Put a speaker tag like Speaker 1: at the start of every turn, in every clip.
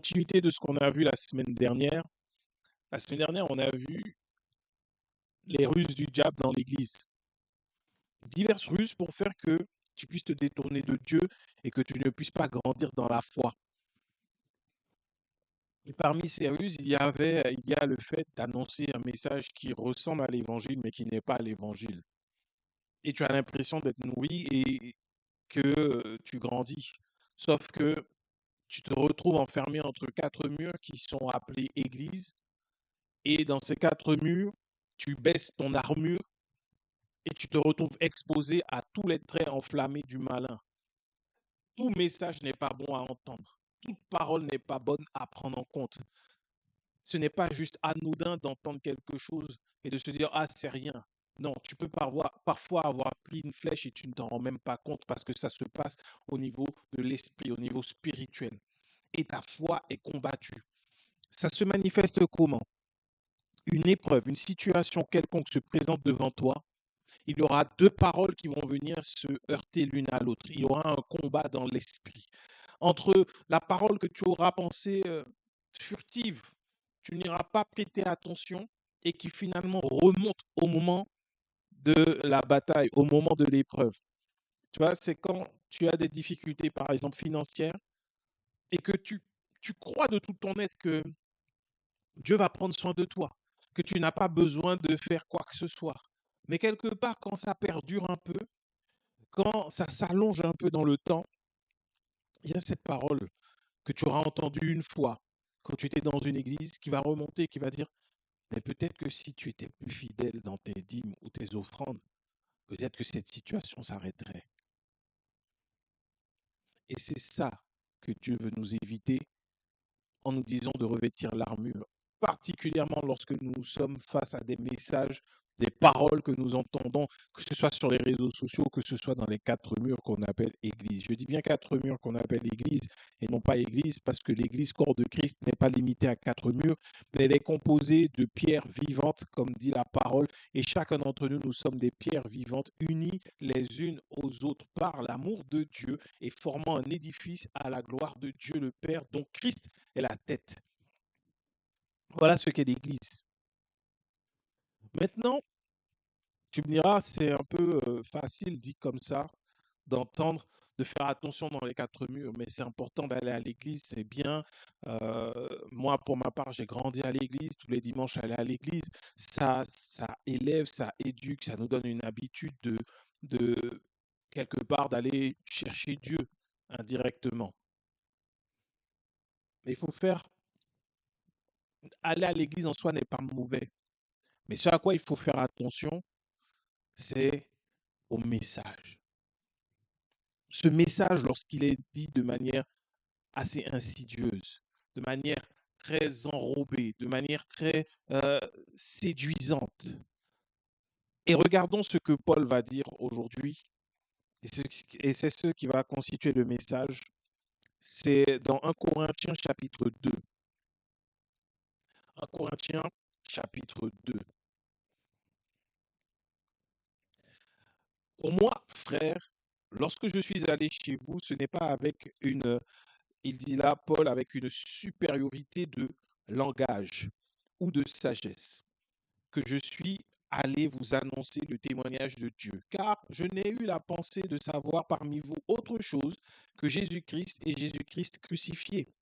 Speaker 1: continuité de ce qu'on a vu la semaine dernière. La semaine dernière, on a vu les ruses du diable dans l'Église. Diverses ruses pour faire que tu puisses te détourner de Dieu et que tu ne puisses pas grandir dans la foi. Et parmi ces ruses, il y a le fait d'annoncer un message qui ressemble à l'évangile, mais qui n'est pas l'évangile. Et tu as l'impression d'être nourri et que tu grandis. Sauf que tu te retrouves enfermé entre quatre murs qui sont appelés église. Et dans ces quatre murs, tu baisses ton armure et tu te retrouves exposé à tous les traits enflammés du malin. Tout message n'est pas bon à entendre. Toute parole n'est pas bonne à prendre en compte. Ce n'est pas juste anodin d'entendre quelque chose et de se dire ah c'est rien. Non, tu peux parfois avoir pris une flèche et tu ne t'en rends même pas compte parce que ça se passe au niveau de l'esprit, au niveau spirituel. Et ta foi est combattue. Ça se manifeste comment? Une épreuve, une situation quelconque se présente devant toi. Il y aura deux paroles qui vont venir se heurter l'une à l'autre. Il y aura un combat dans l'esprit. Entre la parole que tu auras pensée furtive, tu n'iras pas prêter attention et qui finalement remonte au moment de la bataille, au moment de l'épreuve. Tu vois, c'est quand tu as des difficultés, par exemple financières, et que tu crois de tout ton être que Dieu va prendre soin de toi, que tu n'as pas besoin de faire quoi que ce soit. Mais quelque part, quand ça perdure un peu, quand ça s'allonge un peu dans le temps, il y a cette parole que tu auras entendue une fois, quand tu étais dans une église, qui va remonter, qui va dire, mais peut-être que si tu étais plus fidèle dans tes dîmes ou tes offrandes, peut-être que cette situation s'arrêterait. Et c'est ça que Dieu veut nous éviter en nous disant de revêtir l'armure, particulièrement lorsque nous sommes face à des messages, des paroles que nous entendons, que ce soit sur les réseaux sociaux, que ce soit dans les quatre murs qu'on appelle Église. Je dis bien quatre murs qu'on appelle Église et non pas Église parce que l'Église, corps de Christ, n'est pas limitée à quatre murs, mais elle est composée de pierres vivantes, comme dit la parole, et chacun d'entre nous, nous sommes des pierres vivantes unies les unes aux autres par l'amour de Dieu et formant un édifice à la gloire de Dieu le Père, dont Christ est la tête. Voilà ce qu'est l'Église. Maintenant, tu me diras, c'est un peu facile dit comme ça d'entendre, de faire attention dans les quatre murs, mais c'est important d'aller à l'église, c'est bien. Moi, pour ma part, j'ai grandi à l'église, tous les dimanches, aller à l'église, ça élève, ça éduque, ça nous donne une habitude de quelque part d'aller chercher Dieu indirectement. Mais il faut faire, aller à l'église en soi n'est pas mauvais, mais ce à quoi il faut faire attention, c'est au message. Ce message, lorsqu'il est dit de manière assez insidieuse, de manière très enrobée, de manière très séduisante. Et regardons ce que Paul va dire aujourd'hui, et c'est ce qui va constituer le message. C'est dans 1 Corinthiens chapitre 2. 1 Corinthiens chapitre 2. Pour moi, frère, lorsque je suis allé chez vous, ce n'est pas avec une, il dit là, Paul, avec une supériorité de langage ou de sagesse, que je suis allé vous annoncer le témoignage de Dieu, car je n'ai eu la pensée de savoir parmi vous autre chose que Jésus-Christ et Jésus-Christ crucifié.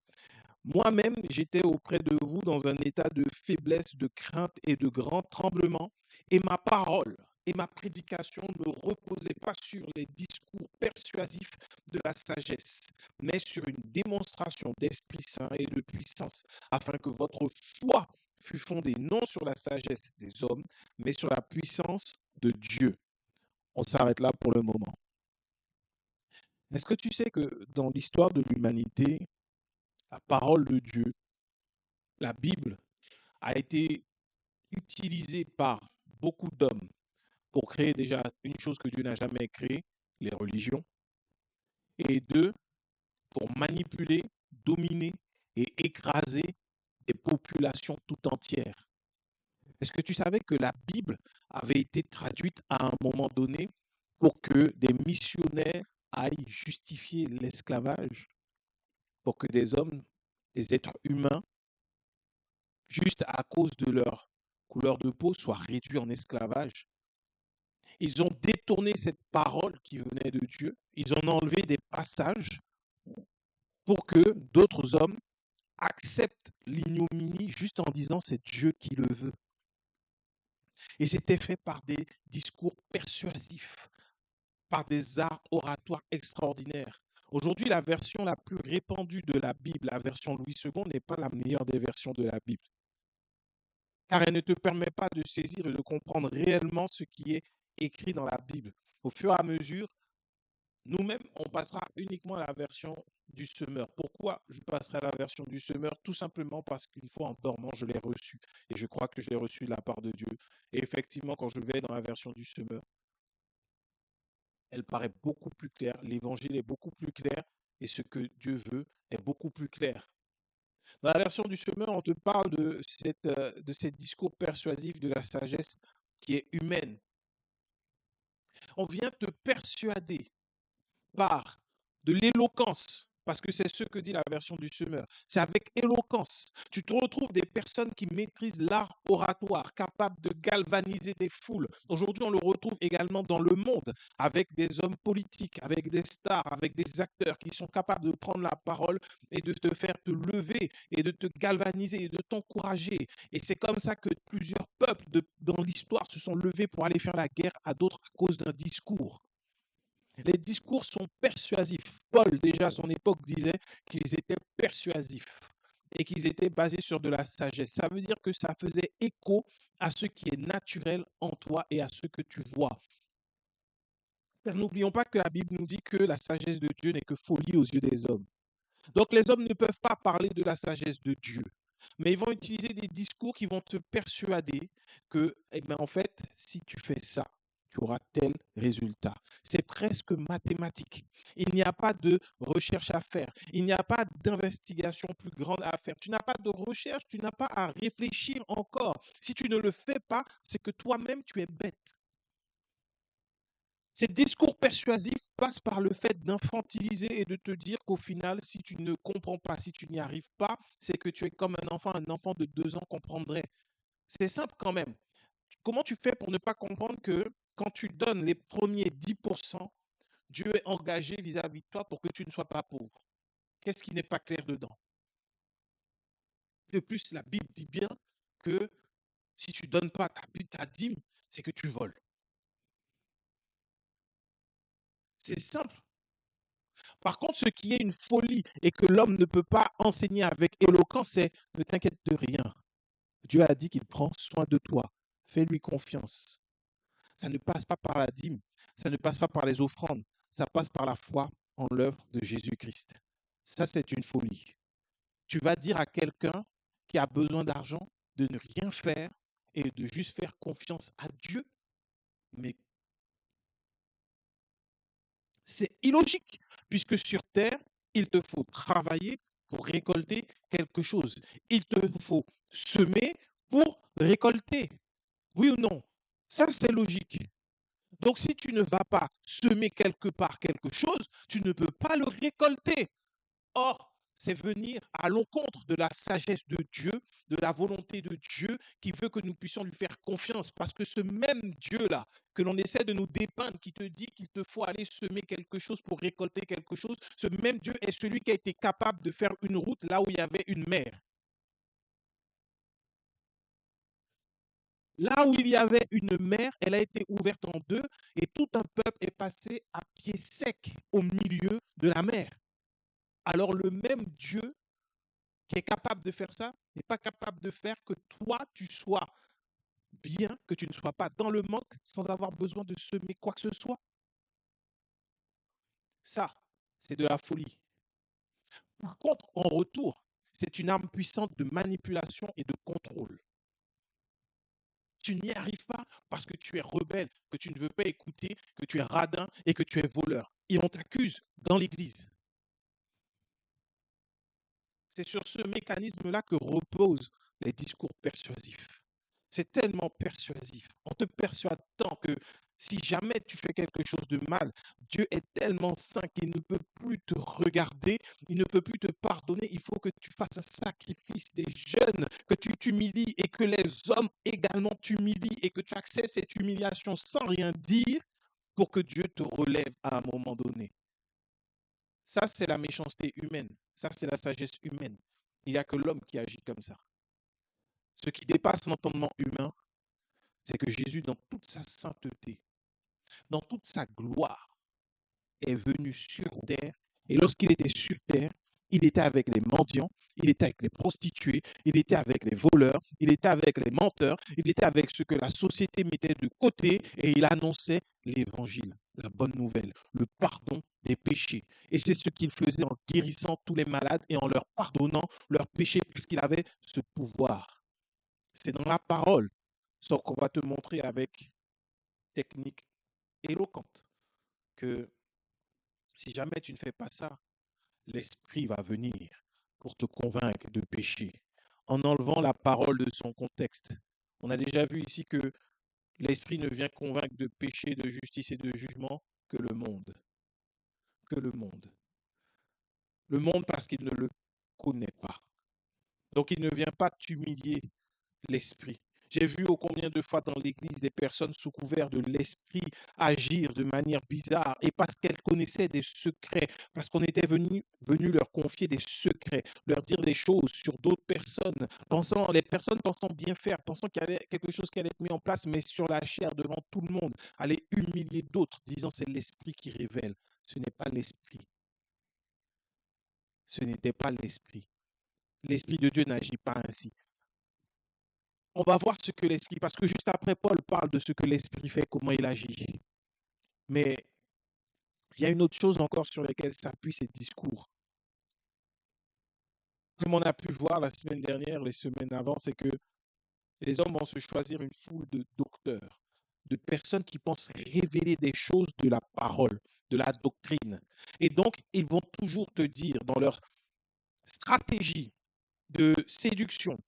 Speaker 1: Moi-même, j'étais auprès de vous dans un état de faiblesse, de crainte et de grand tremblement, et ma parole et ma prédication ne reposaient pas sur les discours persuasifs de la sagesse, mais sur une démonstration d'Esprit Saint et de puissance, afin que votre foi fût fondée non sur la sagesse des hommes, mais sur la puissance de Dieu. On s'arrête là pour le moment. Est-ce que tu sais que dans l'histoire de l'humanité, la parole de Dieu, la Bible, a été utilisée par beaucoup d'hommes pour créer déjà une chose que Dieu n'a jamais créée, les religions, et deux, pour manipuler, dominer et écraser des populations tout entières. Est-ce que tu savais que la Bible avait été traduite à un moment donné pour que des missionnaires aillent justifier l'esclavage, pour que des hommes des êtres humains, juste à cause de leur couleur de peau, soient réduits en esclavage. Ils ont détourné cette parole qui venait de Dieu. Ils ont enlevé des passages pour que d'autres hommes acceptent l'ignominie juste en disant c'est Dieu qui le veut. Et c'était fait par des discours persuasifs, par des arts oratoires extraordinaires. Aujourd'hui, la version la plus répandue de la Bible, la version Louis II, n'est pas la meilleure des versions de la Bible, car elle ne te permet pas de saisir et de comprendre réellement ce qui est écrit dans la Bible. Au fur et à mesure, nous-mêmes, on passera uniquement à la version du semeur. Pourquoi je passerai à la version du semeur? Tout simplement parce qu'une fois en dormant, je l'ai reçu. Et je crois que je l'ai reçu de la part de Dieu. Et effectivement, quand je vais dans la version du semeur, elle paraît beaucoup plus claire. L'évangile est beaucoup plus clair. Et ce que Dieu veut est beaucoup plus clair. Dans la version du semeur, on te parle de ces discours persuasifs de la sagesse qui est humaine. On vient te persuader par de l'éloquence, parce que c'est ce que dit la version du semeur. C'est avec éloquence. Tu te retrouves des personnes qui maîtrisent l'art oratoire, capables de galvaniser des foules. Aujourd'hui, on le retrouve également dans le monde, avec des hommes politiques, avec des stars, avec des acteurs qui sont capables de prendre la parole et de te faire te lever et de te galvaniser et de t'encourager. Et c'est comme ça que plusieurs peuples dans l'histoire se sont levés pour aller faire la guerre à d'autres à cause d'un discours. Les discours sont persuasifs. Paul, déjà à son époque, disait qu'ils étaient persuasifs et qu'ils étaient basés sur de la sagesse. Ça veut dire que ça faisait écho à ce qui est naturel en toi et à ce que tu vois. N'oublions pas que la Bible nous dit que la sagesse de Dieu n'est que folie aux yeux des hommes. Donc les hommes ne peuvent pas parler de la sagesse de Dieu, mais ils vont utiliser des discours qui vont te persuader que, eh bien, en fait, si tu fais ça, tu auras tel résultat. C'est presque mathématique. Il n'y a pas de recherche à faire. Il n'y a pas d'investigation plus grande à faire. Tu n'as pas de recherche, tu n'as pas à réfléchir encore. Si tu ne le fais pas, c'est que toi-même, tu es bête. Ces discours persuasifs passent par le fait d'infantiliser et de te dire qu'au final, si tu ne comprends pas, si tu n'y arrives pas, c'est que tu es comme un enfant de 2 ans comprendrait. C'est simple quand même. Comment tu fais pour ne pas comprendre que quand tu donnes les premiers 10%, Dieu est engagé vis-à-vis de toi pour que tu ne sois pas pauvre? Qu'est-ce qui n'est pas clair dedans? De plus, la Bible dit bien que si tu ne donnes pas ta dîme, c'est que tu voles. C'est simple. Par contre, ce qui est une folie et que l'homme ne peut pas enseigner avec éloquence, c'est ne t'inquiète de rien. Dieu a dit qu'il prend soin de toi. Fais-lui confiance. Ça ne passe pas par la dîme, ça ne passe pas par les offrandes, ça passe par la foi en l'œuvre de Jésus-Christ. Ça, c'est une folie. Tu vas dire à quelqu'un qui a besoin d'argent de ne rien faire et de juste faire confiance à Dieu, mais c'est illogique, puisque sur terre, il te faut travailler pour récolter quelque chose. Il te faut semer pour récolter. Oui ou non? Ça, c'est logique. Donc, si tu ne vas pas semer quelque part quelque chose, tu ne peux pas le récolter. Or, c'est venir à l'encontre de la sagesse de Dieu, de la volonté de Dieu qui veut que nous puissions lui faire confiance. Parce que ce même Dieu-là, que l'on essaie de nous dépeindre, qui te dit qu'il te faut aller semer quelque chose pour récolter quelque chose, ce même Dieu est celui qui a été capable de faire une route là où il y avait une mer. Là où il y avait une mer, elle a été ouverte en deux et tout un peuple est passé à pied sec au milieu de la mer. Alors le même Dieu qui est capable de faire ça n'est pas capable de faire que toi, tu sois bien, que tu ne sois pas dans le manque sans avoir besoin de semer quoi que ce soit. Ça, c'est de la folie. Par contre, en retour, c'est une arme puissante de manipulation et de contrôle. Tu n'y arrives pas parce que tu es rebelle, que tu ne veux pas écouter, que tu es radin et que tu es voleur. Et on t'accuse dans l'Église. C'est sur ce mécanisme-là que reposent les discours persuasifs. C'est tellement persuasif. On te persuade tant que Si jamais tu fais quelque chose de mal, Dieu est tellement saint qu'il ne peut plus te regarder, il ne peut plus te pardonner. Il faut que tu fasses un sacrifice des jeunes, que tu t'humilies et que les hommes également t'humilient et que tu acceptes cette humiliation sans rien dire pour que Dieu te relève à un moment donné. Ça, c'est la méchanceté humaine. Ça, c'est la sagesse humaine. Il n'y a que l'homme qui agit comme ça. Ce qui dépasse l'entendement humain, c'est que Jésus, dans toute sa sainteté, dans toute sa gloire, est venu sur terre. Et lorsqu'il était sur terre, il était avec les mendiants, il était avec les prostituées, il était avec les voleurs, il était avec les menteurs, il était avec ceux que la société mettait de côté et il annonçait l'évangile, la bonne nouvelle, le pardon des péchés. Et c'est ce qu'il faisait en guérissant tous les malades et en leur pardonnant leurs péchés parce qu'il avait ce pouvoir. C'est dans la parole, sauf qu'on va te montrer avec technique éloquente que si jamais tu ne fais pas ça, l'Esprit va venir pour te convaincre de péché, en enlevant la parole de son contexte. On a déjà vu ici que l'Esprit ne vient convaincre de péché, de justice et de jugement que le monde. Que le monde. Le monde parce qu'il ne le connaît pas. Donc il ne vient pas t'humilier l'Esprit. J'ai vu ô combien de fois dans l'Église des personnes sous couvert de l'Esprit agir de manière bizarre et parce qu'elles connaissaient des secrets, parce qu'on était venu leur confier des secrets, leur dire des choses sur d'autres personnes, les personnes pensant bien faire, pensant qu'il y avait quelque chose qui allait être mis en place, mais sur la chair devant tout le monde, aller humilier d'autres, disant c'est l'Esprit qui révèle. Ce n'est pas l'Esprit. Ce n'était pas l'Esprit. L'Esprit de Dieu n'agit pas ainsi. On va voir ce que l'Esprit, parce que juste après, Paul parle de ce que l'Esprit fait, comment il agit. Mais il y a une autre chose encore sur laquelle s'appuient ces discours. Comme on a pu voir la semaine dernière, les semaines avant, c'est que les hommes vont se choisir une foule de docteurs, de personnes qui pensent révéler des choses de la parole, de la doctrine. Et donc, ils vont toujours te dire dans leur stratégie de séduction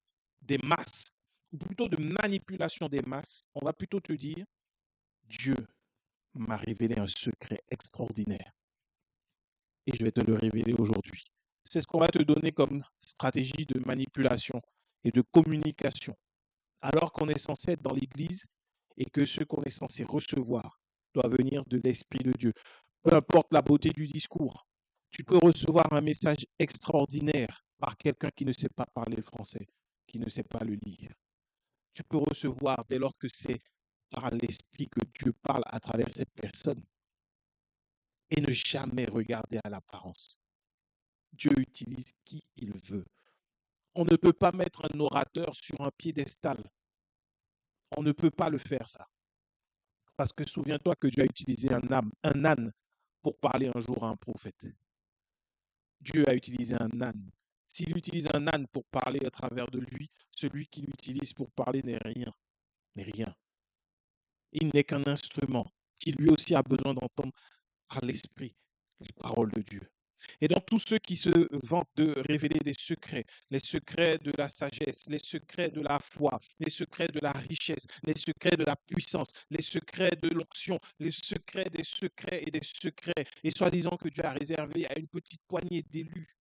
Speaker 1: des masses, ou plutôt de manipulation des masses, on va plutôt te dire, Dieu m'a révélé un secret extraordinaire et je vais te le révéler aujourd'hui. C'est ce qu'on va te donner comme stratégie de manipulation et de communication, alors qu'on est censé être dans l'Église et que ce qu'on est censé recevoir doit venir de l'Esprit de Dieu. Peu importe la beauté du discours, tu peux recevoir un message extraordinaire par quelqu'un qui ne sait pas parler le français, qui ne sait pas le lire. Tu peux recevoir dès lors que c'est par l'Esprit que Dieu parle à travers cette personne. Et ne jamais regarder à l'apparence. Dieu utilise qui il veut. On ne peut pas mettre un orateur sur un piédestal. On ne peut pas le faire, ça. Parce que souviens-toi que Dieu a utilisé un âne pour parler un jour à un prophète. Dieu a utilisé un âne. S'il utilise un âne pour parler à travers de lui, celui qui l'utilise pour parler n'est rien. N'est rien. Il n'est qu'un instrument qui lui aussi a besoin d'entendre par l'Esprit les paroles de Dieu. Et donc tous ceux qui se vantent de révéler des secrets, les secrets de la sagesse, les secrets de la foi, les secrets de la richesse, les secrets de la puissance, les secrets de l'onction, les secrets des secrets et des secrets, et soi-disant que Dieu a réservé à une petite poignée d'élus,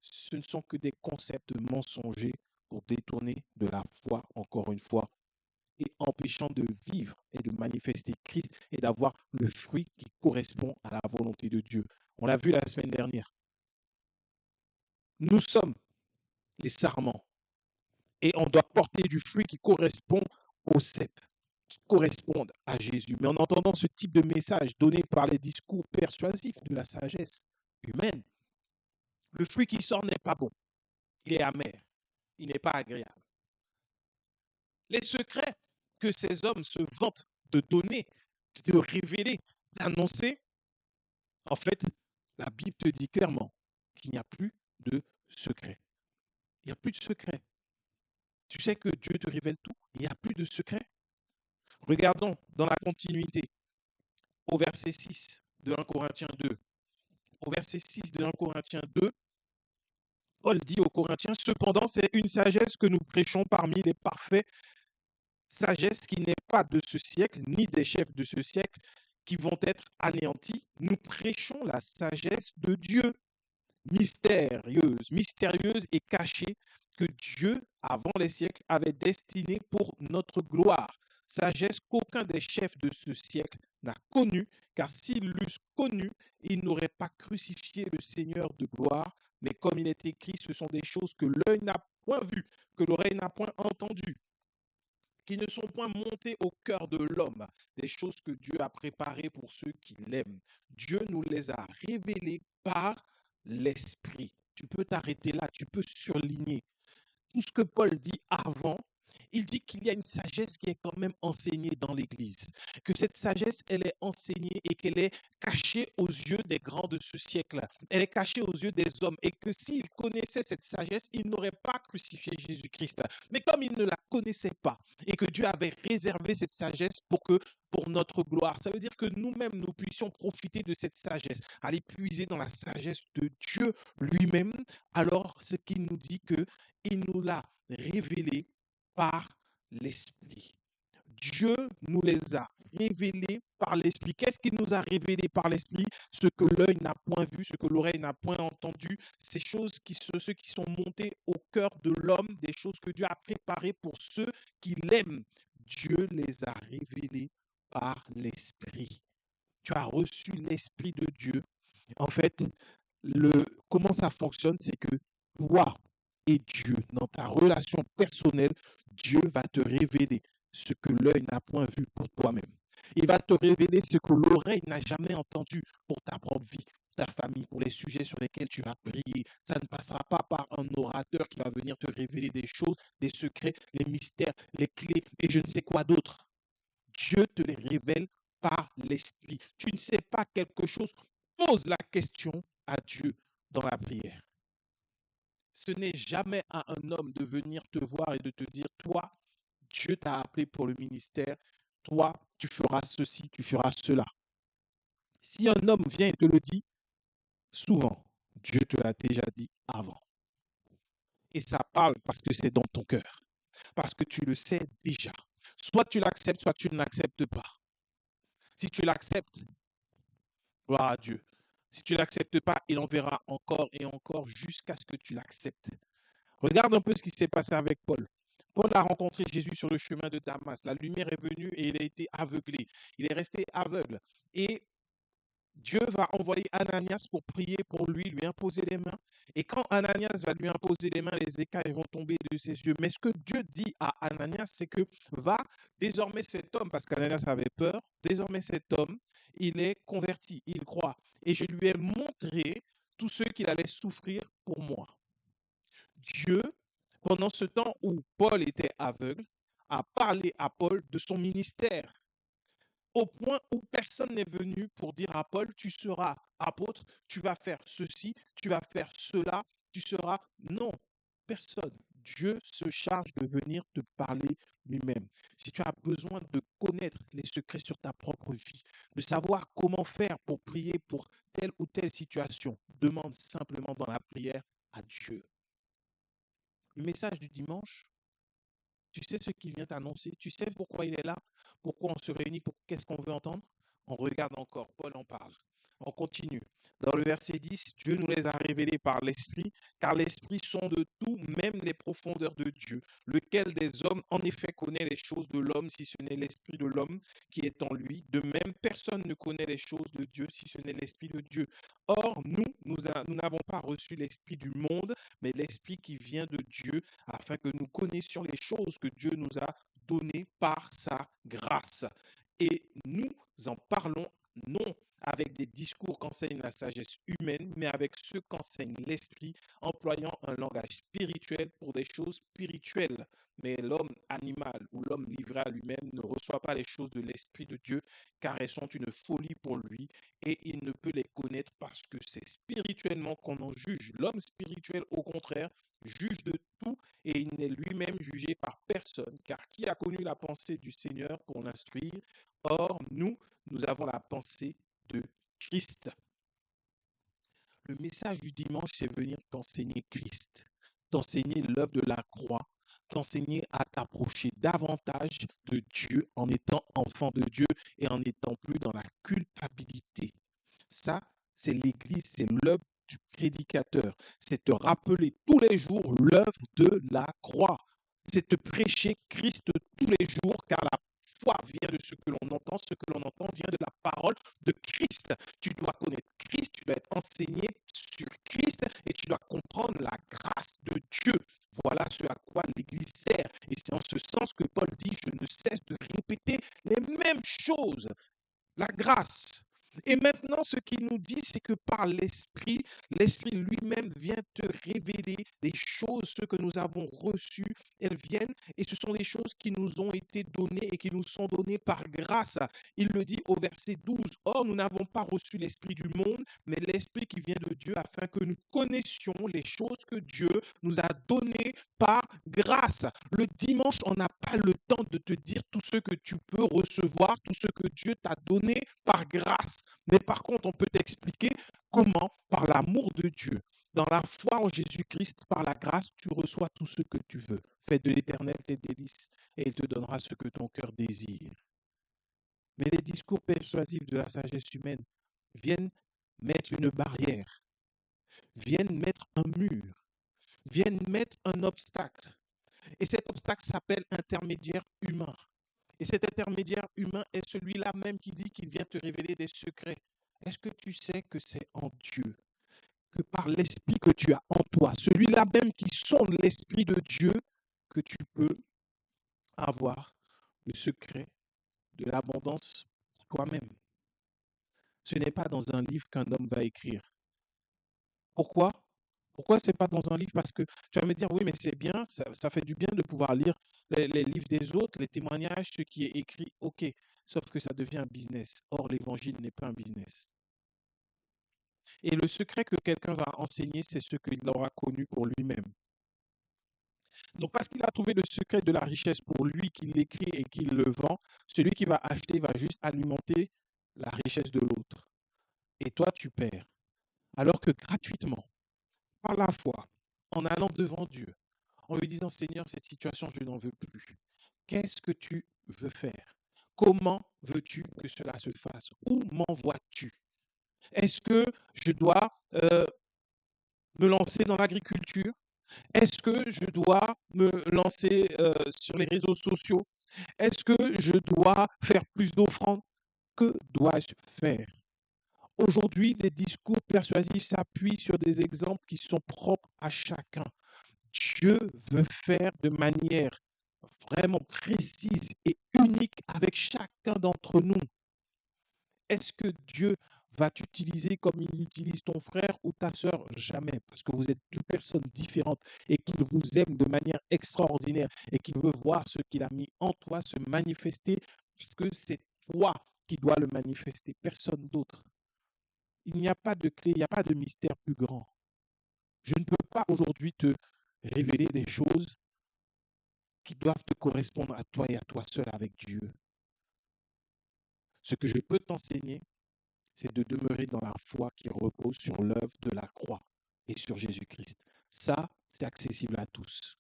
Speaker 1: ce ne sont que des concepts mensongers pour détourner de la foi, encore une fois, et empêchant de vivre et de manifester Christ et d'avoir le fruit qui correspond à la volonté de Dieu. On l'a vu la semaine dernière. Nous sommes les sarments et on doit porter du fruit qui correspond au cep, qui correspondent à Jésus. Mais en entendant ce type de message donné par les discours persuasifs de la sagesse humaine, le fruit qui sort n'est pas bon. Il est amer. Il n'est pas agréable. Les secrets que ces hommes se vantent de donner, de révéler, d'annoncer, en fait, la Bible te dit clairement qu'il n'y a plus de secret. Il n'y a plus de secret. Tu sais que Dieu te révèle tout. Il n'y a plus de secret. Regardons dans la continuité, au verset 6 de 1 Corinthiens 2. Au verset 6 de 1 Corinthiens 2, Paul dit aux Corinthiens, cependant, c'est une sagesse que nous prêchons parmi les parfaits. sagesse qui n'est pas de ce siècle, ni des chefs de ce siècle qui vont être anéantis. Nous prêchons la sagesse de Dieu, mystérieuse et cachée, que Dieu, avant les siècles, avait destinée pour notre gloire. Sagesse qu'aucun des chefs de ce siècle n'a connue, car s'ils l'eussent connue, ils n'auraient pas crucifié le Seigneur de gloire. Mais comme il est écrit, ce sont des choses que l'œil n'a point vues, que l'oreille n'a point entendues, qui ne sont point montées au cœur de l'homme, des choses que Dieu a préparées pour ceux qui l'aiment. Dieu nous les a révélées par l'Esprit. Tu peux t'arrêter là, tu peux surligner tout ce que Paul dit avant. Il dit qu'il y a une sagesse qui est quand même enseignée dans l'Église, que cette sagesse, elle est enseignée et qu'elle est cachée aux yeux des grands de ce siècle, elle est cachée aux yeux des hommes, et que s'ils connaissaient cette sagesse, ils n'auraient pas crucifié Jésus-Christ. Mais comme ils ne la connaissaient pas, et que Dieu avait réservé cette sagesse pour notre gloire, ça veut dire que nous-mêmes, nous puissions profiter de cette sagesse, aller puiser dans la sagesse de Dieu lui-même. Alors, ce qu'il nous dit que il nous l'a révélé par l'Esprit. Dieu nous les a révélés par l'Esprit. Qu'est-ce qu'il nous a révélé par l'Esprit? Ce que l'œil n'a point vu, ce que l'oreille n'a point entendu, ces choses ceux qui sont montées au cœur de l'homme, des choses que Dieu a préparées pour ceux qui l'aiment. Dieu les a révélées par l'Esprit. Tu as reçu l'Esprit de Dieu. En fait, comment ça fonctionne, c'est que toi et Dieu, dans ta relation personnelle, Dieu va te révéler ce que l'œil n'a point vu pour toi-même. Il va te révéler ce que l'oreille n'a jamais entendu pour ta propre vie, pour ta famille, pour les sujets sur lesquels tu vas prier. Ça ne passera pas par un orateur qui va venir te révéler des choses, des secrets, les mystères, les clés et je ne sais quoi d'autre. Dieu te les révèle par l'Esprit. Tu ne sais pas quelque chose, pose la question à Dieu dans la prière. Ce n'est jamais à un homme de venir te voir et de te dire, toi, Dieu t'a appelé pour le ministère, toi, tu feras ceci, tu feras cela. Si un homme vient et te le dit, souvent, Dieu te l'a déjà dit avant. Et ça parle parce que c'est dans ton cœur, parce que tu le sais déjà. Soit tu l'acceptes, soit tu ne l'acceptes pas. Si tu l'acceptes, gloire à Dieu. Si tu ne l'acceptes pas, il en verra encore et encore jusqu'à ce que tu l'acceptes. Regarde un peu ce qui s'est passé avec Paul. Paul a rencontré Jésus sur le chemin de Damas. La lumière est venue et il a été aveuglé. Il est resté aveugle. Et Dieu va envoyer Ananias pour prier pour lui, lui imposer les mains. Et quand Ananias va lui imposer les mains, les écailles vont tomber de ses yeux. Mais ce que Dieu dit à Ananias, c'est que va désormais cet homme, parce qu'Ananias avait peur, désormais cet homme, il est converti, il croit. Et je lui ai montré tout ce qu'il allait souffrir pour moi. Dieu, pendant ce temps où Paul était aveugle, a parlé à Paul de son ministère, au point où personne n'est venu pour dire à Paul, tu seras apôtre, tu vas faire ceci, tu vas faire cela, tu seras... Non, personne. Dieu se charge de venir te parler lui-même. Si tu as besoin de connaître les secrets sur ta propre vie, de savoir comment faire pour prier pour telle ou telle situation, demande simplement dans la prière à Dieu. Le message du dimanche, tu sais ce qu'il vient t'annoncer, tu sais pourquoi il est là, pourquoi on se réunit, pour qu'est-ce qu'on veut entendre. On regarde encore, Paul en parle. On continue. Dans le verset 10, Dieu nous les a révélés par l'Esprit, car l'Esprit sonde tout, même les profondeurs de Dieu. Lequel des hommes, en effet, connaît les choses de l'homme, si ce n'est l'Esprit de l'homme qui est en lui. De même, personne ne connaît les choses de Dieu, si ce n'est l'Esprit de Dieu. Or, nous n'avons pas reçu l'Esprit du monde, mais l'Esprit qui vient de Dieu, afin que nous connaissions les choses que Dieu nous a données par sa grâce. Et nous en parlons non avec des discours qu'enseigne la sagesse humaine, mais avec ceux qu'enseigne l'Esprit, employant un langage spirituel pour des choses spirituelles. Mais l'homme animal ou l'homme livré à lui-même ne reçoit pas les choses de l'Esprit de Dieu, car elles sont une folie pour lui, et il ne peut les connaître parce que c'est spirituellement qu'on en juge. L'homme spirituel, au contraire, juge de tout, et il n'est lui-même jugé par personne, car qui a connu la pensée du Seigneur pour l'instruire? Or, nous avons la pensée de Christ. Le message du dimanche, c'est venir t'enseigner Christ, t'enseigner l'œuvre de la croix, t'enseigner à t'approcher davantage de Dieu en étant enfant de Dieu et en n'étant plus dans la culpabilité. Ça, c'est l'Église, c'est l'œuvre du prédicateur. C'est te rappeler tous les jours l'œuvre de la croix. C'est te prêcher Christ tous les jours, car la foi vient de ce que l'on entend. Ce que l'on entend vient de la parole de Christ. Tu dois connaître Christ, tu dois être enseigné sur Christ et tu dois comprendre la grâce de Dieu. Voilà ce à quoi l'Église sert. Et c'est en ce sens que Paul dit, je ne cesse de répéter les mêmes choses. La grâce. Et maintenant, ce qu'il nous dit, c'est que par l'Esprit, l'Esprit lui-même vient te révéler les choses, ce que nous avons reçues, elles viennent, et ce sont des choses qui nous ont été données et qui nous sont données par grâce. Il le dit au verset 12, or nous n'avons pas reçu l'Esprit du monde, mais l'Esprit qui vient de Dieu, afin que nous connaissions les choses que Dieu nous a données par grâce. Le dimanche, on n'a pas le temps de te dire tout ce que tu peux recevoir, tout ce que Dieu t'a donné par grâce. Mais par contre, on peut t'expliquer comment, par l'amour de Dieu, dans la foi en Jésus-Christ, par la grâce, tu reçois tout ce que tu veux. Fais de l'Éternel tes délices et il te donnera ce que ton cœur désire. Mais les discours persuasifs de la sagesse humaine viennent mettre une barrière, viennent mettre un mur, viennent mettre un obstacle. Et cet obstacle s'appelle intermédiaire humain. Et cet intermédiaire humain est celui-là même qui dit qu'il vient te révéler des secrets. Est-ce que tu sais que c'est en Dieu, que par l'Esprit que tu as en toi, celui-là même qui sonde l'Esprit de Dieu, que tu peux avoir le secret de l'abondance pour toi-même? Ce n'est pas dans un livre qu'un homme va écrire. Pourquoi? Pourquoi ce n'est pas dans un livre? Parce que tu vas me dire, oui, mais c'est bien, ça fait du bien de pouvoir lire les livres des autres, les témoignages, ce qui est écrit, ok, sauf que ça devient un business. Or, l'évangile n'est pas un business. Et le secret que quelqu'un va enseigner, c'est ce qu'il aura connu pour lui-même. Donc, parce qu'il a trouvé le secret de la richesse pour lui, qu'il l'écrit et qu'il le vend, celui qui va acheter va juste alimenter la richesse de l'autre. Et toi, tu perds. Alors que gratuitement, par la foi, en allant devant Dieu, en lui disant, Seigneur, cette situation, je n'en veux plus. Qu'est-ce que tu veux faire? Comment veux-tu que cela se fasse? Où m'envoies-tu? Est-ce que je dois me lancer dans l'agriculture? Est-ce que je dois me lancer sur les réseaux sociaux? Est-ce que je dois faire plus d'offrandes? Que dois-je faire? Aujourd'hui, les discours persuasifs s'appuient sur des exemples qui sont propres à chacun. Dieu veut faire de manière vraiment précise et unique avec chacun d'entre nous. Est-ce que Dieu va t'utiliser comme il utilise ton frère ou ta sœur? Jamais, parce que vous êtes deux personnes différentes et qu'il vous aime de manière extraordinaire et qu'il veut voir ce qu'il a mis en toi se manifester parce que c'est toi qui dois le manifester, personne d'autre. Il n'y a pas de clé, il n'y a pas de mystère plus grand. Je ne peux pas aujourd'hui te révéler des choses qui doivent te correspondre à toi et à toi seul avec Dieu. Ce que je peux t'enseigner, c'est de demeurer dans la foi qui repose sur l'œuvre de la croix et sur Jésus-Christ. Ça, c'est accessible à tous.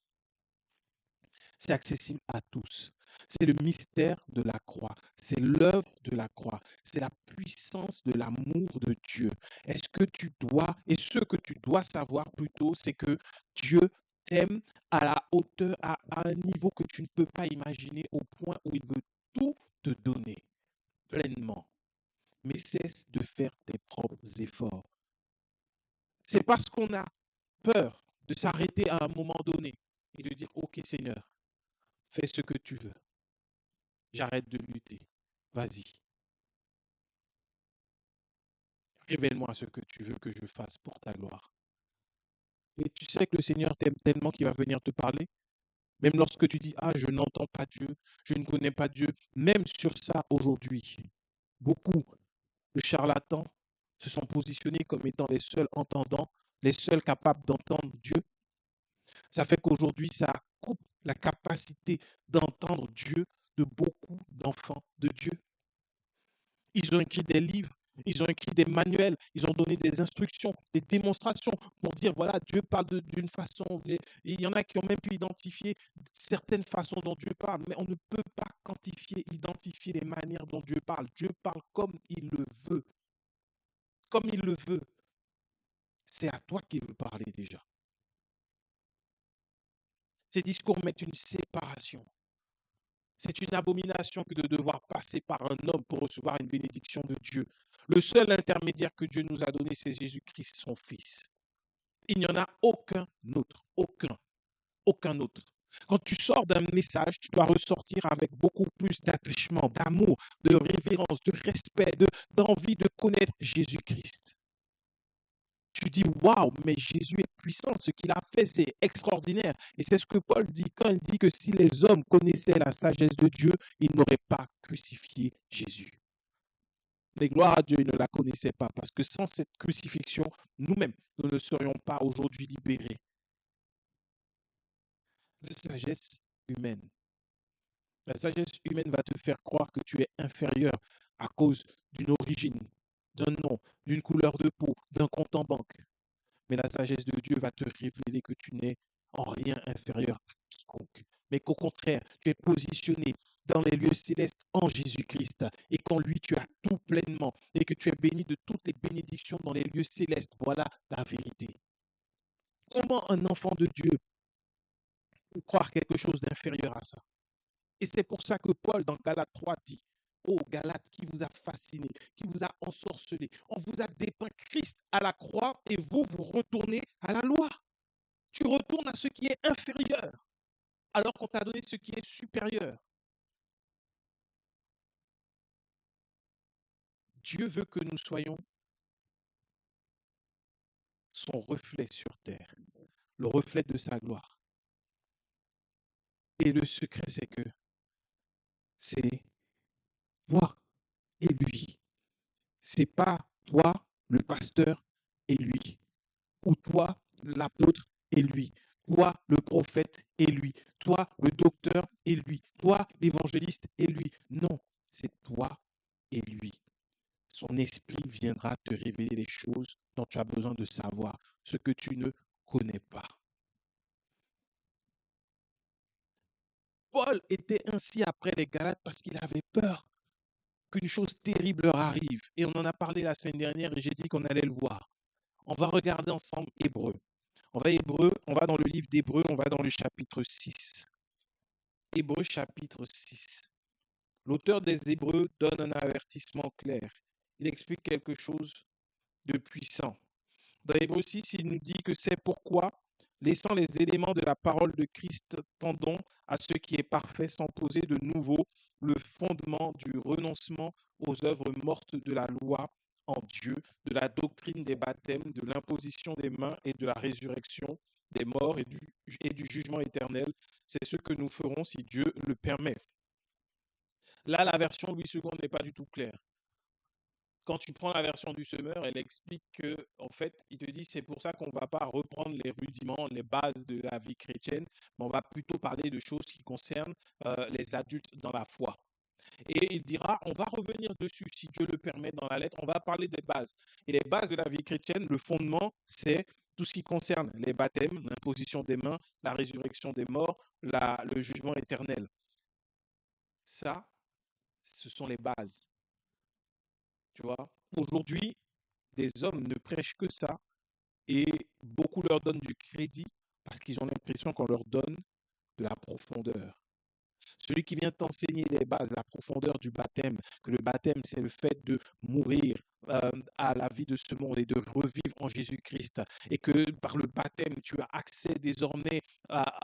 Speaker 1: C'est accessible à tous. C'est le mystère de la croix. C'est l'œuvre de la croix. C'est la puissance de l'amour de Dieu. Est-ce que tu dois, et ce que tu dois savoir plutôt, c'est que Dieu t'aime à la hauteur, à un niveau que tu ne peux pas imaginer, au point où il veut tout te donner pleinement. Mais cesse de faire tes propres efforts. C'est parce qu'on a peur de s'arrêter à un moment donné et de dire, OK Seigneur, fais ce que tu veux. J'arrête de lutter. Vas-y. Révèle-moi ce que tu veux que je fasse pour ta gloire. Et tu sais que le Seigneur t'aime tellement qu'il va venir te parler. Même lorsque tu dis, ah, je n'entends pas Dieu, je ne connais pas Dieu. Même sur ça, aujourd'hui, beaucoup de charlatans se sont positionnés comme étant les seuls entendants, les seuls capables d'entendre Dieu. Ça fait qu'aujourd'hui, ça coupe la capacité d'entendre Dieu de beaucoup d'enfants de Dieu. Ils ont écrit des livres, Ils ont écrit des manuels, ils ont donné des instructions, des démonstrations pour dire, voilà, Dieu parle d'une façon. Il y en a qui ont même pu identifier certaines façons dont Dieu parle, mais on ne peut pas quantifier, identifier les manières dont Dieu parle. Dieu parle comme il le veut, comme il le veut. C'est à toi qu'il veut parler déjà. Ces discours mettent une séparation. C'est une abomination que de devoir passer par un homme pour recevoir une bénédiction de Dieu. Le seul intermédiaire que Dieu nous a donné, c'est Jésus-Christ, son Fils. Il n'y en a aucun autre, aucun autre. Quand tu sors d'un message, tu dois ressortir avec beaucoup plus d'attachement, d'amour, de révérence, de respect, d'envie de connaître Jésus-Christ. Tu dis, waouh, mais Jésus est puissant, ce qu'il a fait, c'est extraordinaire. Et c'est ce que Paul dit quand il dit que si les hommes connaissaient la sagesse de Dieu, ils n'auraient pas crucifié Jésus. Mais gloire à Dieu, ils ne la connaissaient pas, parce que sans cette crucifixion, nous-mêmes, nous ne serions pas aujourd'hui libérés. La sagesse humaine. La sagesse humaine va te faire croire que tu es inférieur à cause d'une origine, d'un nom, d'une couleur de peau, d'un compte en banque. Mais la sagesse de Dieu va te révéler que tu n'es en rien inférieur à quiconque, mais qu'au contraire, tu es positionné dans les lieux célestes en Jésus-Christ et qu'en lui tu as tout pleinement et que tu es béni de toutes les bénédictions dans les lieux célestes. Voilà la vérité. Comment un enfant de Dieu peut croire quelque chose d'inférieur à ça? Et c'est pour ça que Paul, dans Galates 3, dit, ô Galates, qui vous a fasciné, qui vous a ensorcelé, on vous a dépeint Christ à la croix et vous, vous retournez à la loi. Tu retournes à ce qui est inférieur, alors qu'on t'a donné ce qui est supérieur. Dieu veut que nous soyons son reflet sur terre, le reflet de sa gloire. Et le secret, c'est que c'est toi et lui. C'est pas toi, le pasteur, et lui. Ou toi, l'apôtre, et lui. Toi, le prophète, et lui. Toi, le docteur, et lui. Toi, l'évangéliste, et lui. Non, c'est toi et lui. Son esprit viendra te révéler les choses dont tu as besoin de savoir, ce que tu ne connais pas. Paul était ainsi après les Galates parce qu'il avait peur qu'une chose terrible leur arrive. Et on en a parlé la semaine dernière et j'ai dit qu'on allait le voir. On va regarder ensemble Hébreux. On va dans le livre d'Hébreux, on va dans le chapitre 6. Hébreux chapitre 6. L'auteur des Hébreux donne un avertissement clair. Il explique quelque chose de puissant. Dans Hébreux 6, il nous dit que c'est pourquoi, laissant les éléments de la parole de Christ, tendons à ce qui est parfait sans poser de nouveau le fondement du renoncement aux œuvres mortes de la loi en Dieu, de la doctrine des baptêmes, de l'imposition des mains et de la résurrection des morts et du jugement éternel. C'est ce que nous ferons si Dieu le permet. Là, la version Louis II n'est pas du tout claire. Quand tu prends la version du semeur, elle explique que, en fait, il te dit c'est pour ça qu'on ne va pas reprendre les rudiments, les bases de la vie chrétienne, mais on va plutôt parler de choses qui concernent les adultes dans la foi. Et il dira, on va revenir dessus, si Dieu le permet, dans la lettre, on va parler des bases. Et les bases de la vie chrétienne, le fondement, c'est tout ce qui concerne les baptêmes, l'imposition des mains, la résurrection des morts, le jugement éternel. Ça, ce sont les bases. Tu vois, aujourd'hui, des hommes ne prêchent que ça et beaucoup leur donnent du crédit parce qu'ils ont l'impression qu'on leur donne de la profondeur. Celui qui vient t'enseigner les bases, la profondeur du baptême, que le baptême, c'est le fait de mourir à la vie de ce monde et de revivre en Jésus-Christ. Et que par le baptême, tu as accès désormais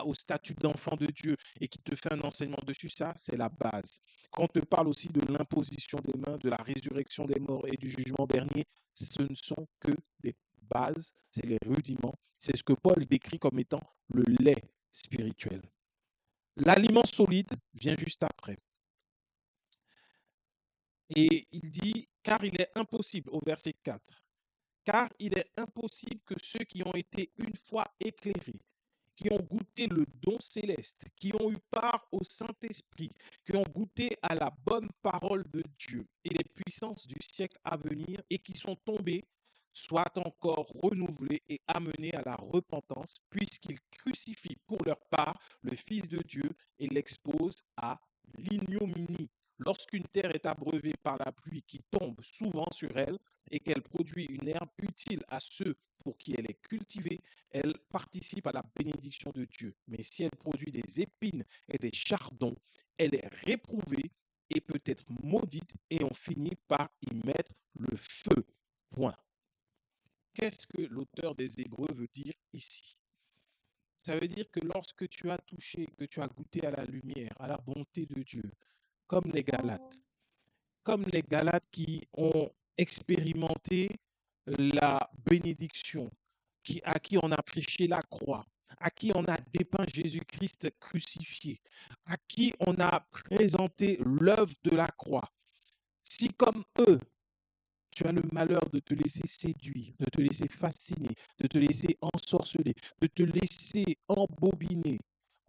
Speaker 1: au statut d'enfant de Dieu et qui te fait un enseignement dessus, ça, c'est la base. Quand on te parle aussi de l'imposition des mains, de la résurrection des morts et du jugement dernier, ce ne sont que des bases, c'est les rudiments. C'est ce que Paul décrit comme étant le lait spirituel. L'aliment solide vient juste après. Et il dit, car il est impossible, au verset 4, car il est impossible que ceux qui ont été une fois éclairés, qui ont goûté le don céleste, qui ont eu part au Saint-Esprit, qui ont goûté à la bonne parole de Dieu et les puissances du siècle à venir et qui sont tombés, soient encore renouvelés et amenés à la repentance, puisqu'ils crucifient pour leur part le Fils de Dieu et l'exposent à l'ignominie. Lorsqu'une terre est abreuvée par la pluie qui tombe souvent sur elle et qu'elle produit une herbe utile à ceux pour qui elle est cultivée, elle participe à la bénédiction de Dieu. Mais si elle produit des épines et des chardons, elle est réprouvée et peut être maudite et on finit par y mettre le feu. Point. Qu'est-ce que l'auteur des Hébreux veut dire ici? Ça veut dire que lorsque tu as touché, que tu as goûté à la lumière, à la bonté de Dieu, comme les Galates qui ont expérimenté la bénédiction, à qui on a prêché la croix, à qui on a dépeint Jésus-Christ crucifié, à qui on a présenté l'œuvre de la croix. Si comme eux, tu as le malheur de te laisser séduire, de te laisser fasciner, de te laisser ensorceler, de te laisser embobiner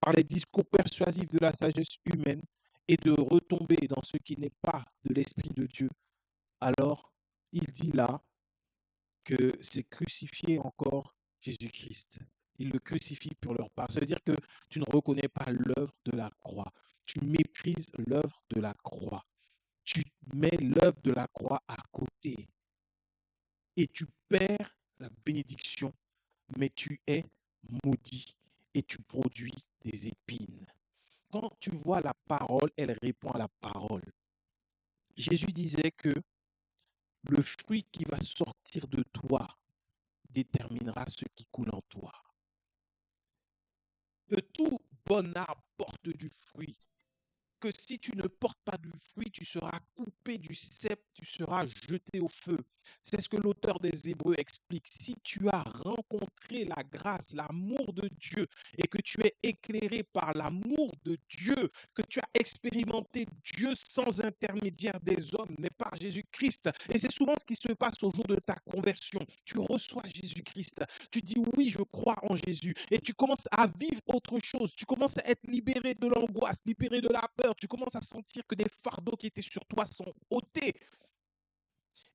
Speaker 1: par les discours persuasifs de la sagesse humaine et de retomber dans ce qui n'est pas de l'Esprit de Dieu, alors il dit là que c'est crucifier encore Jésus-Christ. Ils le crucifient pour leur part. Ça veut dire que tu ne reconnais pas l'œuvre de la croix. Tu méprises l'œuvre de la croix. Tu mets l'œuvre de la croix à côté et tu perds la bénédiction, mais tu es maudit et tu produis des épines. Quand tu vois la parole, elle répond à la parole. Jésus disait que le fruit qui va sortir de toi déterminera ce qui coule en toi. Que tout bon arbre porte du fruit. Que si tu ne portes pas du fruit, tu seras coupé du cep, tu seras jeté au feu. C'est ce que l'auteur des Hébreux explique. Si tu as rencontré la grâce, l'amour de Dieu, et que tu es éclairé par l'amour de Dieu, que tu as expérimenté Dieu sans intermédiaire des hommes, mais par Jésus-Christ. Et c'est souvent ce qui se passe au jour de ta conversion. Tu reçois Jésus-Christ. Tu dis oui, je crois en Jésus. Et tu commences à vivre autre chose. Tu commences à être libéré de l'angoisse, libéré de la peur. Tu commences à sentir que des fardeaux qui étaient sur toi sont ôtés.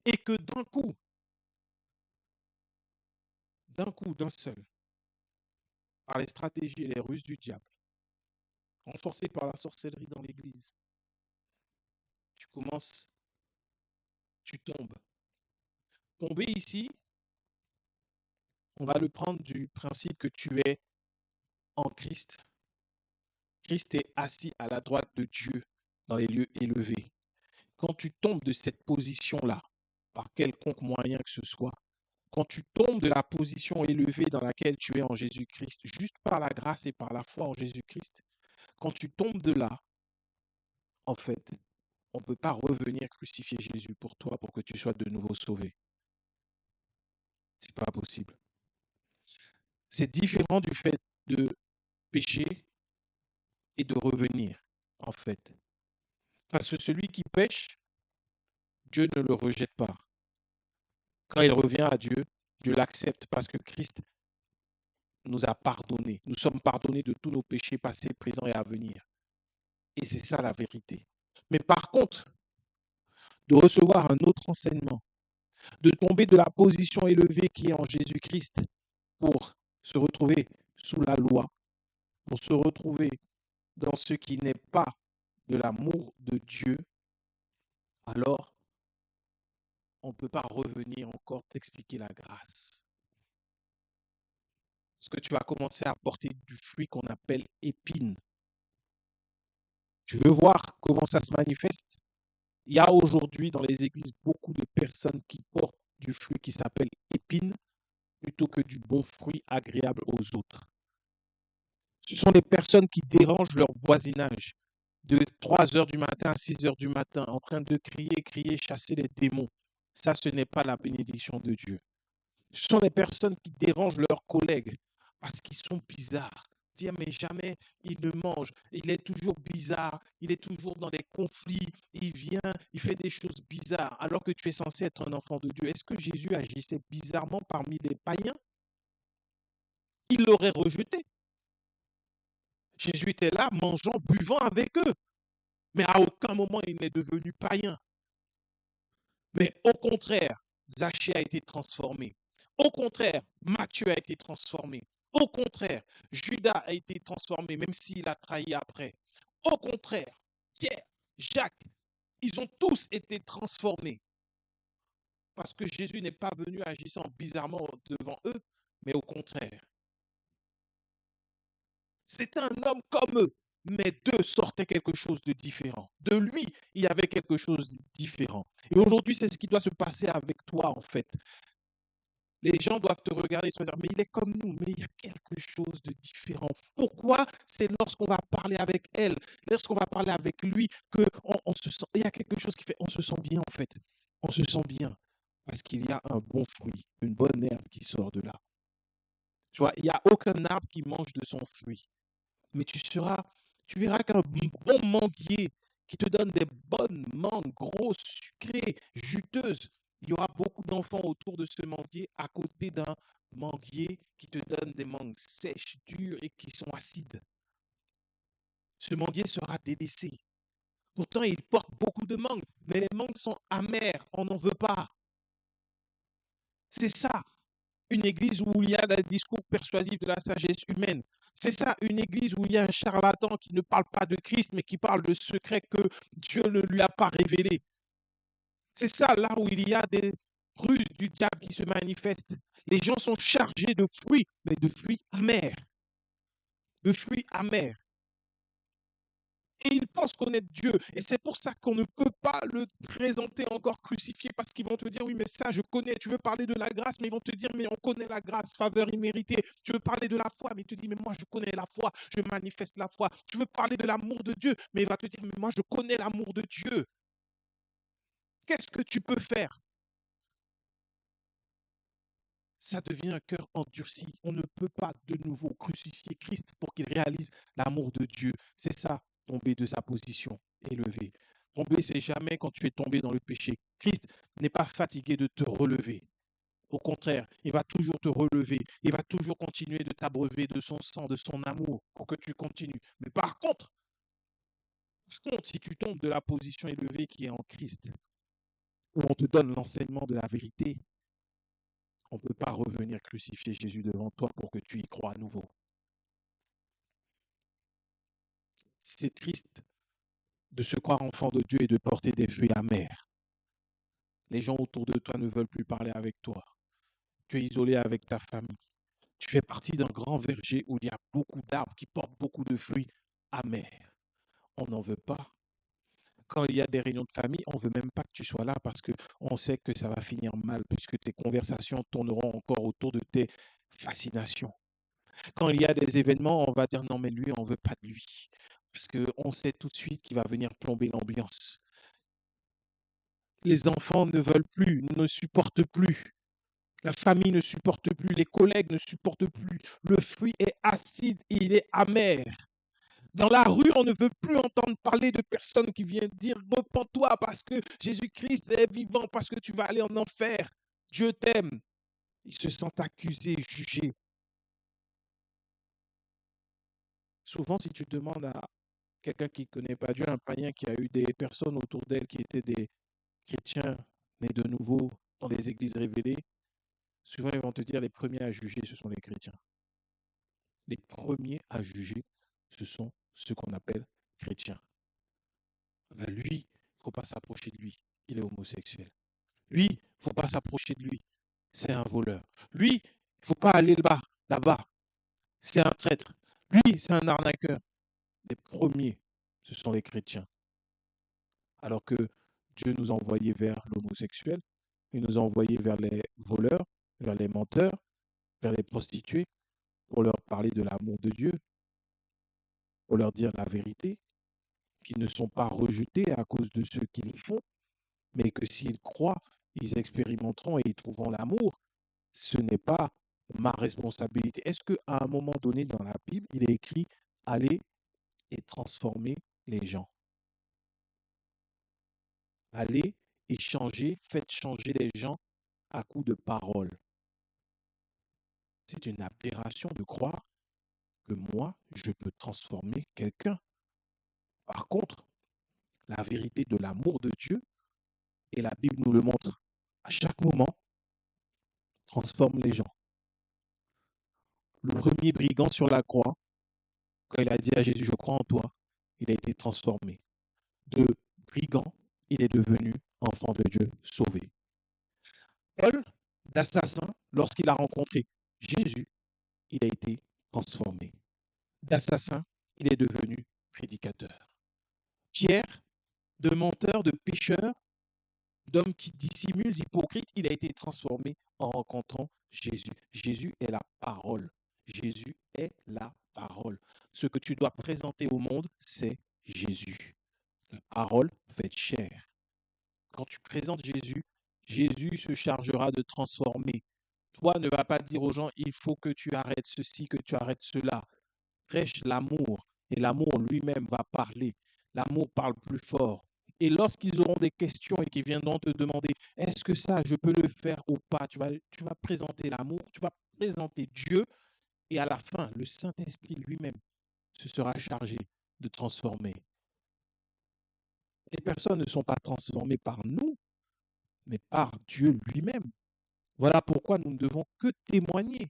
Speaker 1: Et que d'un coup, d'un seul, par les stratégies et les ruses du diable, renforcé par la sorcellerie dans l'église, tu tombes. Tomber ici, on va le prendre du principe que tu es en Christ. Christ est assis à la droite de Dieu dans les lieux élevés. Quand tu tombes de cette position-là, par quelconque moyen que ce soit, quand tu tombes de la position élevée dans laquelle tu es en Jésus-Christ, juste par la grâce et par la foi en Jésus-Christ, quand tu tombes de là, en fait, on ne peut pas revenir crucifier Jésus pour toi pour que tu sois de nouveau sauvé. Ce n'est pas possible. C'est différent du fait de pécher et de revenir, en fait. Parce que celui qui pêche, Dieu ne le rejette pas. Quand il revient à Dieu, Dieu l'accepte parce que Christ nous a pardonné. Nous sommes pardonnés de tous nos péchés passés, présents et à venir. Et c'est ça la vérité. Mais par contre, de recevoir un autre enseignement, de tomber de la position élevée qui est en Jésus-Christ pour se retrouver sous la loi, pour se retrouver dans ce qui n'est pas de l'amour de Dieu, alors on ne peut pas revenir encore t'expliquer la grâce. Parce que tu vas commencer à porter du fruit qu'on appelle épine. Tu veux voir comment ça se manifeste? Il y a aujourd'hui dans les églises beaucoup de personnes qui portent du fruit qui s'appelle épine plutôt que du bon fruit agréable aux autres. Ce sont des personnes qui dérangent leur voisinage de 3 heures du matin à 6 heures du matin en train de crier, chasser les démons. Ça, ce n'est pas la bénédiction de Dieu. Ce sont les personnes qui dérangent leurs collègues parce qu'ils sont bizarres. Dire, mais jamais il ne mange. Il est toujours bizarre. Il est toujours dans des conflits. Il vient, il fait des choses bizarres alors que tu es censé être un enfant de Dieu. Est-ce que Jésus agissait bizarrement parmi les païens? Il l'aurait rejeté. Jésus était là, mangeant, buvant avec eux. Mais à aucun moment il n'est devenu païen. Mais au contraire, Zachée a été transformé. Au contraire, Matthieu a été transformé. Au contraire, Judas a été transformé, même s'il a trahi après. Au contraire, Pierre, Jacques, ils ont tous été transformés. Parce que Jésus n'est pas venu agissant bizarrement devant eux, mais au contraire. C'était un homme comme eux, mais d'eux sortait quelque chose de différent. De lui, il y avait quelque chose de différent. Et aujourd'hui, c'est ce qui doit se passer avec toi, en fait. Les gens doivent te regarder et se dire, mais il est comme nous, mais il y a quelque chose de différent. Pourquoi? C'est lorsqu'on va parler avec elle, lorsqu'on va parler avec lui, on se sent, il y a quelque chose qui fait, on se sent bien, en fait. On se sent bien. Parce qu'il y a un bon fruit, une bonne herbe qui sort de là. Tu vois, il n'y a aucun arbre qui mange de son fruit. Mais tu verras qu'un bon manguier qui te donne des bonnes mangues grosses, sucrées, juteuses, il y aura beaucoup d'enfants autour de ce manguier à côté d'un manguier qui te donne des mangues sèches, dures et qui sont acides. Ce manguier sera délaissé. Pourtant, il porte beaucoup de mangues, mais les mangues sont amères, on n'en veut pas. C'est ça, une église où il y a des discours persuasifs de la sagesse humaine. C'est ça, une église où il y a un charlatan qui ne parle pas de Christ, mais qui parle de secrets que Dieu ne lui a pas révélés. C'est ça, là où il y a des ruses du diable qui se manifestent. Les gens sont chargés de fruits, mais de fruits amers. De fruits amers. Et ils pensent connaître Dieu. Et c'est pour ça qu'on ne peut pas le présenter encore crucifié, parce qu'ils vont te dire, oui, mais ça, je connais. Tu veux parler de la grâce, mais ils vont te dire, mais on connaît la grâce, faveur imméritée. Tu veux parler de la foi, mais il te dit, mais moi, je connais la foi, je manifeste la foi. Tu veux parler de l'amour de Dieu, mais il va te dire, mais moi, je connais l'amour de Dieu. Qu'est-ce que tu peux faire? Ça devient un cœur endurci. On ne peut pas de nouveau crucifier Christ pour qu'il réalise l'amour de Dieu. C'est ça, tomber de sa position élevée. Tomber, c'est jamais quand tu es tombé dans le péché. Christ n'est pas fatigué de te relever. Au contraire, il va toujours te relever. Il va toujours continuer de t'abreuver de son sang, de son amour pour que tu continues. Mais si tu tombes de la position élevée qui est en Christ, où on te donne l'enseignement de la vérité, on ne peut pas revenir crucifier Jésus devant toi pour que tu y crois à nouveau. C'est triste de se croire enfant de Dieu et de porter des fruits amers. Les gens autour de toi ne veulent plus parler avec toi. Tu es isolé avec ta famille. Tu fais partie d'un grand verger où il y a beaucoup d'arbres qui portent beaucoup de fruits amers. On n'en veut pas. Quand il y a des réunions de famille, on ne veut même pas que tu sois là parce qu'on sait que ça va finir mal puisque tes conversations tourneront encore autour de tes fascinations. Quand il y a des événements, on va dire non, mais lui, on ne veut pas de lui. Parce qu'on sait tout de suite qu'il va venir plomber l'ambiance. Les enfants ne veulent plus, ne supportent plus. La famille ne supporte plus, les collègues ne supportent plus. Le fruit est acide, il est amer. Dans la rue, on ne veut plus entendre parler de personnes qui viennent dire repens-toi parce que Jésus-Christ est vivant, parce que tu vas aller en enfer. Dieu t'aime. Ils se sentent accusés, jugés. Souvent, si tu demandes à quelqu'un qui ne connaît pas Dieu, un païen qui a eu des personnes autour d'elle qui étaient des chrétiens nés de nouveau dans les églises révélées, souvent ils vont te dire les premiers à juger, ce sont les chrétiens. Les premiers à juger, ce sont ceux qu'on appelle chrétiens. Lui, il ne faut pas s'approcher de lui, il est homosexuel. Lui, il ne faut pas s'approcher de lui, c'est un voleur. Lui, il ne faut pas aller là-bas, c'est un traître. Lui, c'est un arnaqueur. Les premiers, ce sont les chrétiens. Alors que Dieu nous a envoyés vers l'homosexuel, il nous a envoyés vers les voleurs, vers les menteurs, vers les prostituées, pour leur parler de l'amour de Dieu, pour leur dire la vérité, qu'ils ne sont pas rejetés à cause de ce qu'ils font, mais que s'ils croient, ils expérimenteront et ils trouveront l'amour. Ce n'est pas ma responsabilité. Est-ce qu'à un moment donné dans la Bible, il est écrit allez et transformer les gens? Allez et changez, faites changer les gens à coup de paroles. C'est une aberration de croire que moi, je peux transformer quelqu'un. Par contre, la vérité de l'amour de Dieu, et la Bible nous le montre à chaque moment, transforme les gens. Le premier brigand sur la croix, quand il a dit à Jésus, je crois en toi, il a été transformé. De brigand, il est devenu enfant de Dieu sauvé. Paul, d'assassin, lorsqu'il a rencontré Jésus, il a été transformé. D'assassin, il est devenu prédicateur. Pierre, de menteur, de pécheur, d'homme qui dissimule, d'hypocrite, il a été transformé en rencontrant Jésus. Jésus est la parole. Jésus est la parole. Ce que tu dois présenter au monde, c'est Jésus. La parole faite chair. Quand tu présentes Jésus, Jésus se chargera de transformer. Toi, ne va pas dire aux gens, il faut que tu arrêtes ceci, que tu arrêtes cela. Prêche l'amour et l'amour lui-même va parler. L'amour parle plus fort. Et lorsqu'ils auront des questions et qu'ils viendront te demander, est-ce que ça, je peux le faire ou pas, tu vas présenter l'amour, tu vas présenter Dieu et à la fin, le Saint-Esprit lui-même se sera chargé de transformer. Les personnes ne sont pas transformées par nous, mais par Dieu lui-même. Voilà pourquoi nous ne devons que témoigner.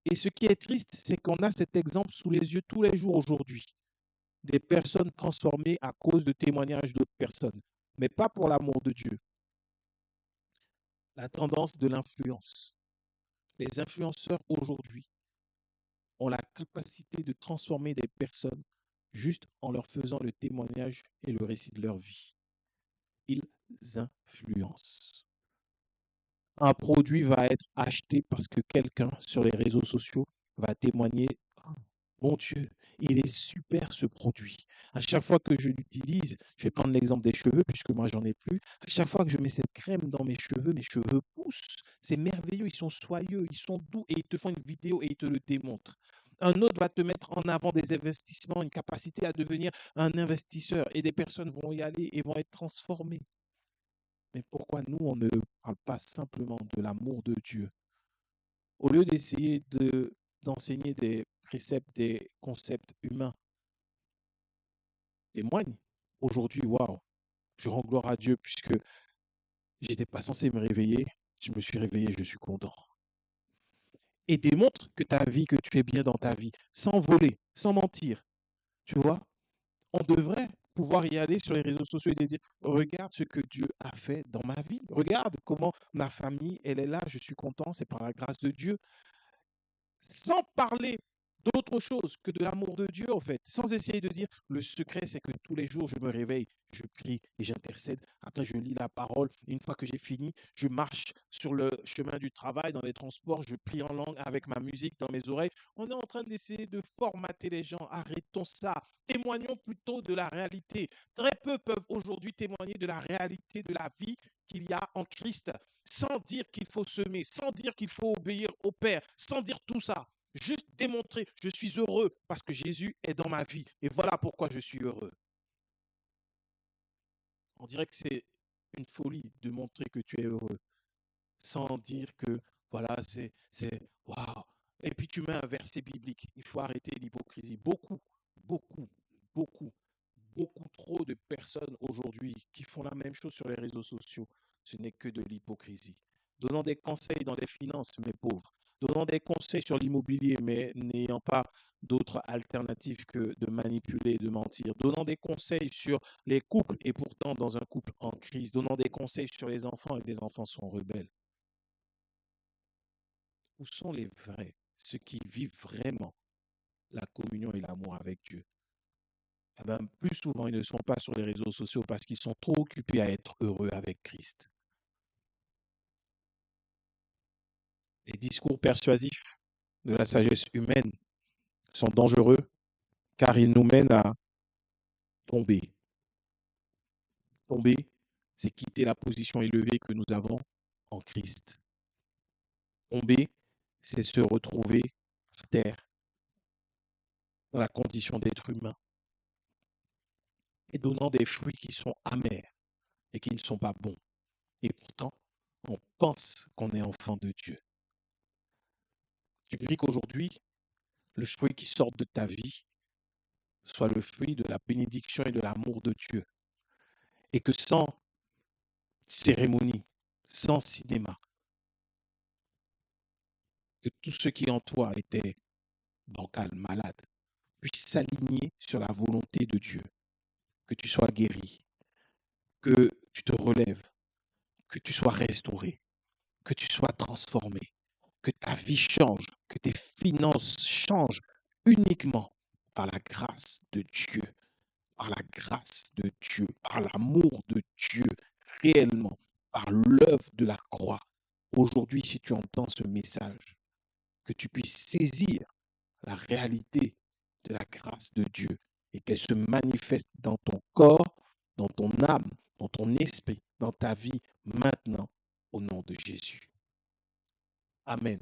Speaker 1: Et ce qui est triste, c'est qu'on a cet exemple sous les yeux tous les jours aujourd'hui. Des personnes transformées à cause de témoignages d'autres personnes, mais pas pour l'amour de Dieu. La tendance de l'influence. Les influenceurs aujourd'hui ont la capacité de transformer des personnes juste en leur faisant le témoignage et le récit de leur vie. Ils influencent. Un produit va être acheté parce que quelqu'un sur les réseaux sociaux va témoigner. Mon Dieu, il est super ce produit. À chaque fois que je l'utilise, je vais prendre l'exemple des cheveux puisque moi j'en ai plus. À chaque fois que je mets cette crème dans mes cheveux poussent. C'est merveilleux, ils sont soyeux, ils sont doux et ils te font une vidéo et ils te le démontrent. Un autre va te mettre en avant des investissements, une capacité à devenir un investisseur et des personnes vont y aller et vont être transformées. Mais pourquoi nous, on ne parle pas simplement de l'amour de Dieu? Au lieu d'essayer d'enseigner des préceptes, des concepts humains, témoigne. Aujourd'hui, waouh, je rends gloire à Dieu puisque j'étais pas censé me réveiller. Je me suis réveillé, je suis content. Et démontre que ta vie, que tu es bien dans ta vie, sans voler, sans mentir. Tu vois, on devrait pouvoir y aller sur les réseaux sociaux et dire, regarde ce que Dieu a fait dans ma vie. Regarde comment ma famille, elle est là, je suis content, c'est par la grâce de Dieu. Sans parler d'autre chose que de l'amour de Dieu, en fait, sans essayer de dire, le secret, c'est que tous les jours, je me réveille, je prie et j'intercède. Après, je lis la parole. Et une fois que j'ai fini, je marche sur le chemin du travail, dans les transports, je prie en langue avec ma musique dans mes oreilles. On est en train d'essayer de formater les gens. Arrêtons ça. Témoignons plutôt de la réalité. Très peu peuvent aujourd'hui témoigner de la réalité de la vie qu'il y a en Christ, sans dire qu'il faut semer, sans dire qu'il faut obéir au Père, sans dire tout ça. Juste démontrer, je suis heureux parce que Jésus est dans ma vie. Et voilà pourquoi je suis heureux. On dirait que c'est une folie de montrer que tu es heureux, sans dire que, voilà, c'est, waouh. Et puis tu mets un verset biblique. Il faut arrêter l'hypocrisie. Beaucoup, beaucoup, beaucoup trop de personnes aujourd'hui qui font la même chose sur les réseaux sociaux. Ce n'est que de l'hypocrisie. Donnant des conseils dans les finances, mais pauvres. Donnant des conseils sur l'immobilier, mais n'ayant pas d'autres alternatives que de manipuler, de mentir. Donnant des conseils sur les couples, et pourtant dans un couple en crise. Donnant des conseils sur les enfants, et des enfants sont rebelles. Où sont les vrais, ceux qui vivent vraiment la communion et l'amour avec Dieu? Eh ben, plus souvent, ils ne sont pas sur les réseaux sociaux parce qu'ils sont trop occupés à être heureux avec Christ. Les discours persuasifs de la sagesse humaine sont dangereux car ils nous mènent à tomber. Tomber, c'est quitter la position élevée que nous avons en Christ. Tomber, c'est se retrouver à terre, dans la condition d'être humain, et donnant des fruits qui sont amers et qui ne sont pas bons. Et pourtant, on pense qu'on est enfant de Dieu. Je prie qu'aujourd'hui, le fruit qui sorte de ta vie soit le fruit de la bénédiction et de l'amour de Dieu. Et que sans cérémonie, sans cinéma, que tout ce qui en toi était bancal, malade, puisse s'aligner sur la volonté de Dieu. Que tu sois guéri, que tu te relèves, que tu sois restauré, que tu sois transformé, que ta vie change, que tes finances changent uniquement par la grâce de Dieu, par la grâce de Dieu, par l'amour de Dieu, réellement, par l'œuvre de la croix. Aujourd'hui, si tu entends ce message, que tu puisses saisir la réalité de la grâce de Dieu et qu'elle se manifeste dans ton corps, dans ton âme, dans ton esprit, dans ta vie maintenant, au nom de Jésus. Amen.